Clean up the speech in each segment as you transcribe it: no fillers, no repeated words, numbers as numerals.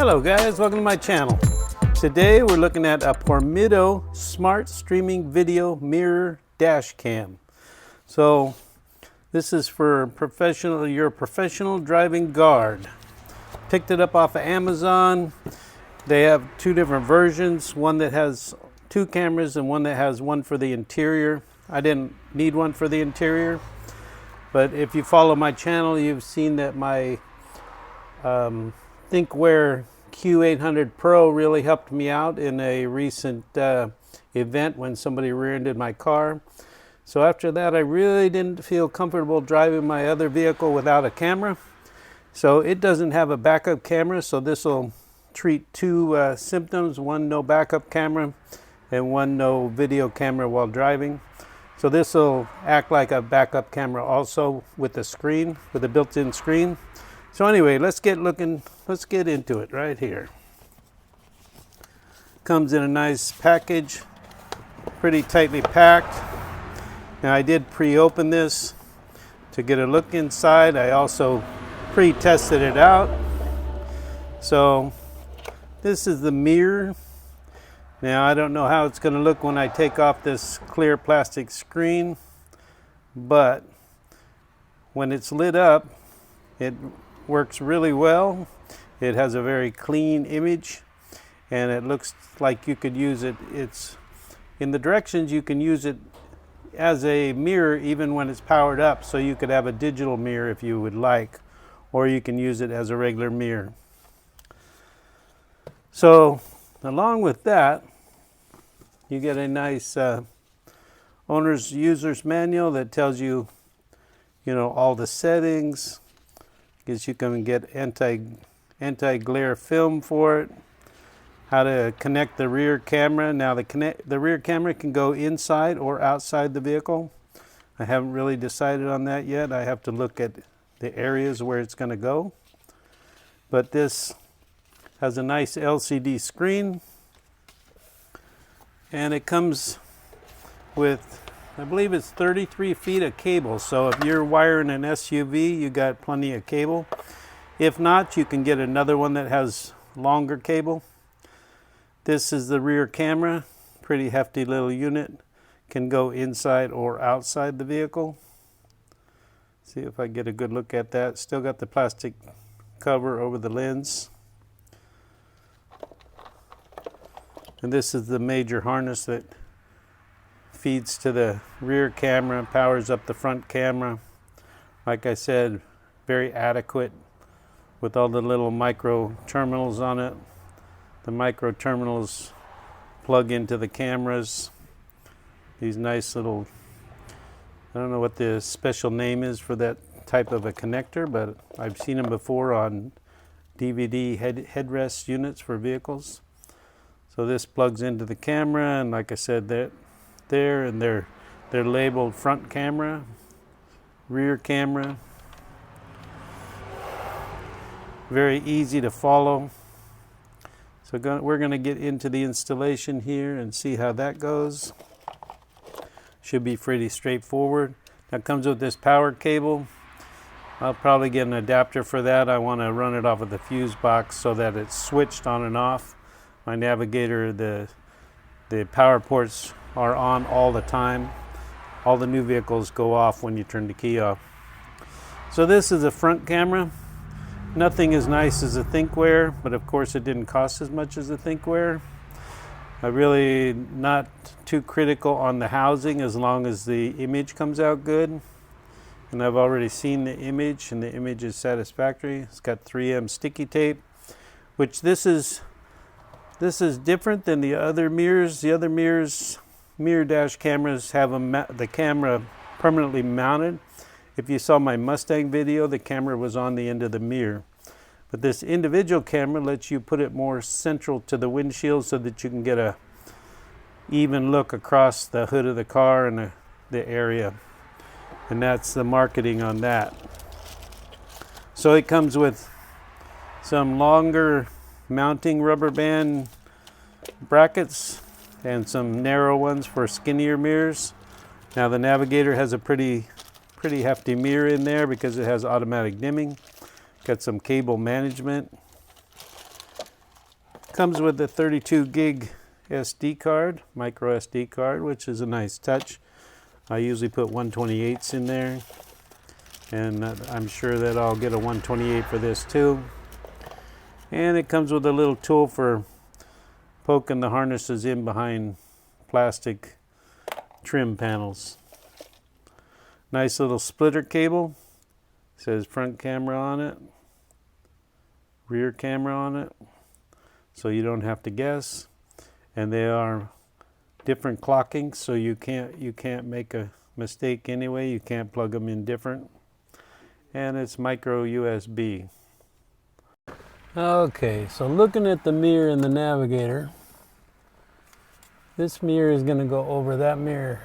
Hello guys, welcome to my channel. Today we're looking at a Pormido smart streaming video mirror dash cam. So this is for your professional driving guard. Picked it up off of Amazon. They have two different versions, one that has two cameras and one that has one for the interior. I didn't need one for the interior, but if you follow my channel, you've seen that my Thinkware Q800 Pro really helped me out in a recent event when somebody rear-ended my car. So after that, I really didn't feel comfortable driving my other vehicle without a camera. So it doesn't have a backup camera, so this will treat two symptoms, one no backup camera and one no video camera while driving. So this will act like a backup camera also with a screen, with a built-in screen. So anyway, let's get into it right here. Comes in a nice package, pretty tightly packed. Now I did pre-open this to get a look inside. I also pre-tested it out. So this is the mirror. Now I don't know how it's going to look when I take off this clear plastic screen, but when it's lit up, it works really well. It has a very clean image and it looks like you could use it. It's in the directions you can use it as a mirror even when it's powered up, so you could have a digital mirror if you would like, or you can use it as a regular mirror. So along with that, you get a nice owner's user's manual that tells you, all the settings. Guess you can get anti-glare film for it. How to connect the rear camera. Now the rear camera can go inside or outside the vehicle. I haven't really decided on that yet. I have to look at the areas where it's going to go. But this has a nice LCD screen. And it comes with, I believe it's 33 feet of cable. So if you're wiring an SUV, you got plenty of cable. If not, you can get another one that has longer cable. This is the rear camera. Pretty hefty little unit. Can go inside or outside the vehicle. See if I get a good look at that. Still got the plastic cover over the lens. And this is the major harness that feeds to the rear camera, powers up the front camera. Like I said, very adequate with all the little micro terminals on it. The micro terminals plug into the cameras. These nice little, I don't know what the special name is for that type of a connector, but I've seen them before on DVD headrest units for vehicles. So this plugs into the camera, and like I said, they're labeled front camera, rear camera. Very easy to follow. So we're going to get into the installation here and see how that goes. Should be pretty straightforward. That comes with this power cable. I'll probably get an adapter for that. I want to run it off of the fuse box so that it's switched on and off. My Navigator, the power ports are on all the time. All the new vehicles go off when you turn the key off. So this is a front camera. Nothing as nice as a Thinkware, but of course it didn't cost as much as a Thinkware. I'm really not too critical on the housing as long as the image comes out good. And I've already seen the image, and the image is satisfactory. It's got 3M sticky tape, which this is different than the other mirrors. The other mirror dash cameras have the camera permanently mounted. If you saw my Mustang video, the camera was on the end of the mirror. But this individual camera lets you put it more central to the windshield so that you can get a even look across the hood of the car and the area. And that's the marketing on that. So it comes with some longer mounting rubber band brackets and some narrow ones for skinnier mirrors. Now the Navigator has a pretty hefty mirror in there because it has automatic dimming. Got some cable management. Comes with a 32 gig SD card, micro SD card, which is a nice touch. I usually put 128s in there, and I'm sure that I'll get a 128 for this too. And it comes with a little tool for poking the harnesses in behind plastic trim panels. Nice little splitter cable. It says front camera on it, rear camera on it, so you don't have to guess. And they are different clocking, so you can't make a mistake anyway. You can't plug them in different. And it's micro USB. Okay, so looking at the mirror in the Navigator, this mirror is going to go over that mirror.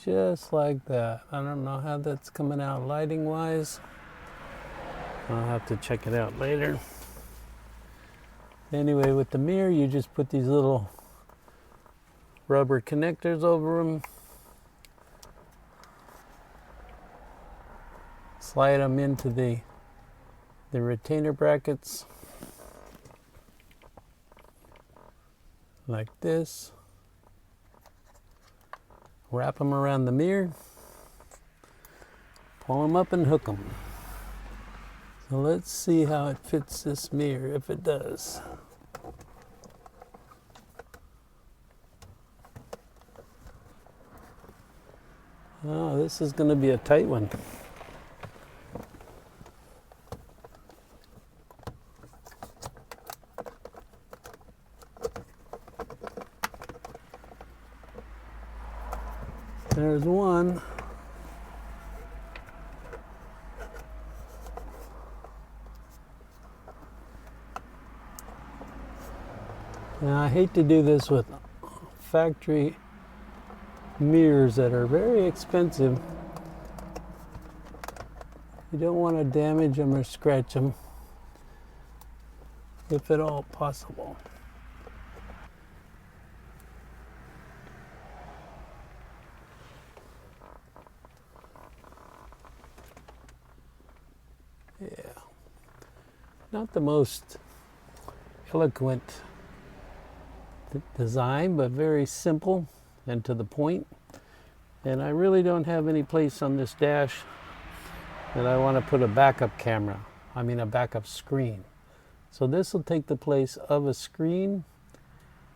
Just like that. I don't know how that's coming out lighting wise. I'll have to check it out later. Anyway, with the mirror, you just put these little rubber connectors over them. Slide them into the retainer brackets. Like this. Wrap them around the mirror. Pull them up and hook them. So let's see how it fits this mirror, if it does. Oh, this is going to be a tight one. There's one. Now I hate to do this with factory mirrors that are very expensive. You don't want to damage them or scratch them, if at all possible. Yeah, not the most eloquent design, but very simple and to the point. And I really don't have any place on this dash that I want to put a backup camera. I mean a backup screen. So this will take the place of a screen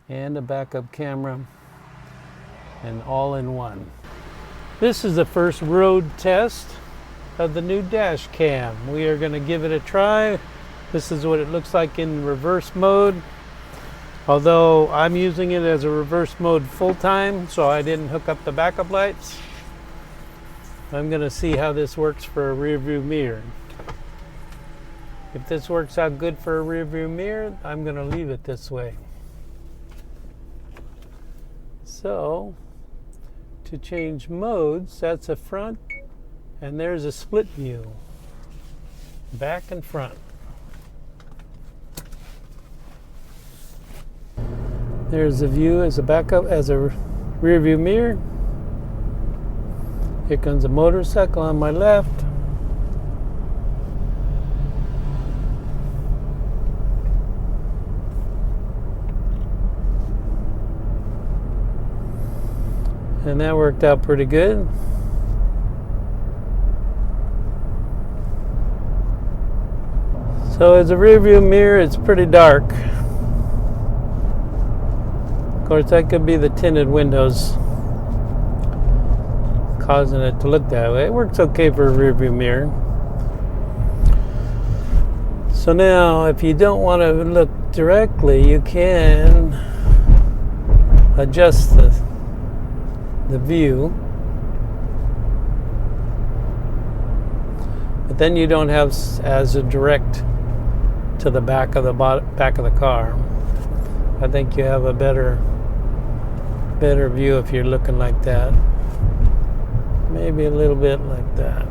and a backup camera, and all in one. This is the first road test of the new dash cam. We are going to give it a try. This is what it looks like in reverse mode. Although I'm using it as a reverse mode full time, so I didn't hook up the backup lights. I'm going to see how this works for a rear view mirror. If this works out good for a rear view mirror, I'm going to leave it this way. So, to change modes, that's a front, and there's a split view, back and front. There's a view as a backup, as a rear view mirror. Here comes a motorcycle on my left. And that worked out pretty good. So as a rear view mirror, it's pretty dark. Of course, that could be the tinted windows causing it to look that way. It works okay for a rear view mirror. So now, if you don't want to look directly, you can adjust the view. But then you don't have as a direct to the back of the car. I think you have a better view if you're looking like that. Maybe a little bit like that.